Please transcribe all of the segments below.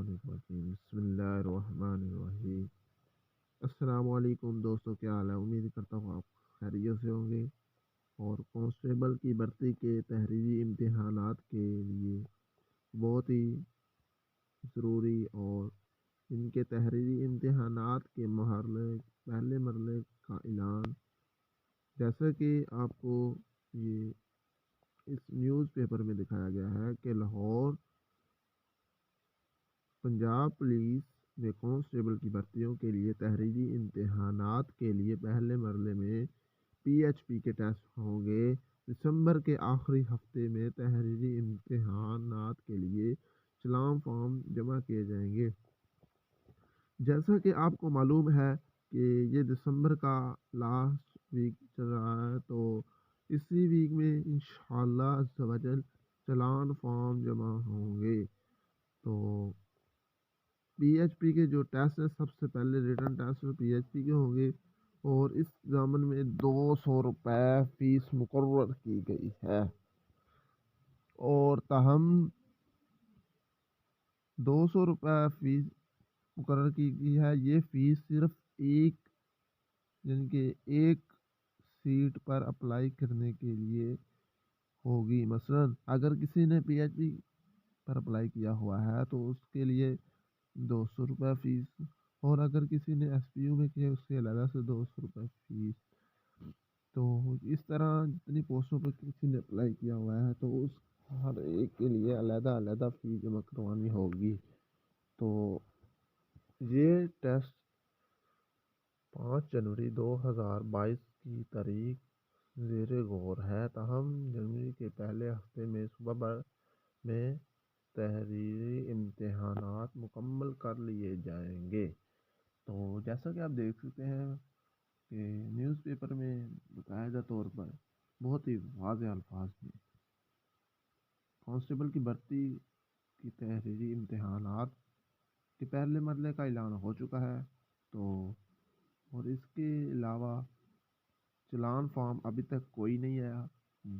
الرجیم بسم اللہ الرحمن الرحیم۔ السلام علیکم دوستوں، کیا حال ہے؟ امید کرتا ہوں آپ خیریت سے ہوں گے۔ اور کانسٹیبل کی بھرتی کے تحریری امتحانات کے لیے بہت ہی ضروری اور ان کے تحریری امتحانات کے پہلے مرحلے کا اعلان، جیسا کہ آپ کو یہ اس نیوز پیپر میں دکھایا گیا ہے کہ لاہور پنجاب پولیس میں کانسٹیبل کی بھرتیوں کے لیے تحریری امتحانات کے لیے پہلے مرحلے میں PHP کے ٹیسٹ ہوں گے۔ دسمبر کے آخری ہفتے میں تحریری امتحانات کے لیے چلان فارم جمع کیے جائیں گے۔ جیسا کہ آپ کو معلوم ہے کہ یہ دسمبر کا لاسٹ ویک چل رہا ہے، تو اسی ویک میں انشاءاللہ عز و جل چلان فارم جمع ہوں گے۔ تو PHP کے جو ٹیسٹ ہیں، سب سے پہلے ریٹن ٹیسٹ PHP کے ہوں گے، اور اس ضمن میں 200 روپے فیس مقرر کی گئی ہے۔ اور تاہم 200 روپے فیس مقرر کی گئی ہے۔ یہ فیس صرف ایک سیٹ پر اپلائی کرنے کے لیے ہوگی۔ مثلا اگر کسی نے PHP پر اپلائی کیا ہوا ہے تو اس کے لیے 200 روپے فیس، اور اگر کسی نے SPU میں کیا اس کے علیحدہ سے 200 روپے فیس۔ تو اس طرح جتنی پوسٹوں پہ کسی نے اپلائی کیا ہوا ہے تو اس ہر ایک کے لیے علیحدہ فیس جمع کروانی ہوگی۔ تو یہ ٹیسٹ 5 جنوری 2022 کی تاریخ زیر غور ہے۔ تاہم جنوری کے پہلے ہفتے میں صوبہ بھر میں تحریری امتحانات مکمل کر لیے جائیں گے۔ تو جیسا کہ آپ دیکھ سکتے ہیں کہ نیوز پیپر میں باقاعدہ طور پر بہت ہی واضح الفاظ میں کانسٹیبل کی بھرتی کی تحریری امتحانات کے پہلے مرحلے کا اعلان ہو چکا ہے۔ تو اور اس کے علاوہ چلان فارم ابھی تک کوئی نہیں آیا۔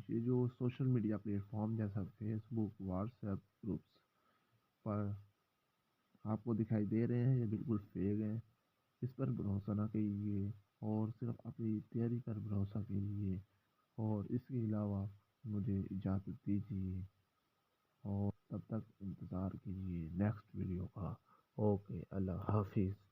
یہ جو سوشل میڈیا پلیٹ فارم جیسا فیس بک، واٹس ایپ گروپس پر آپ کو دکھائی دے رہے ہیں، یہ بالکل فیک ہیں۔ اس پر بھروسہ نہ کیجیے اور صرف اپنی تیاری پر بھروسہ کیجیے۔ اور اس کے علاوہ مجھے اجازت دیجیے، اور تب تک انتظار کیجیے نیکسٹ ویڈیو کا۔ اوکے، اللہ حافظ۔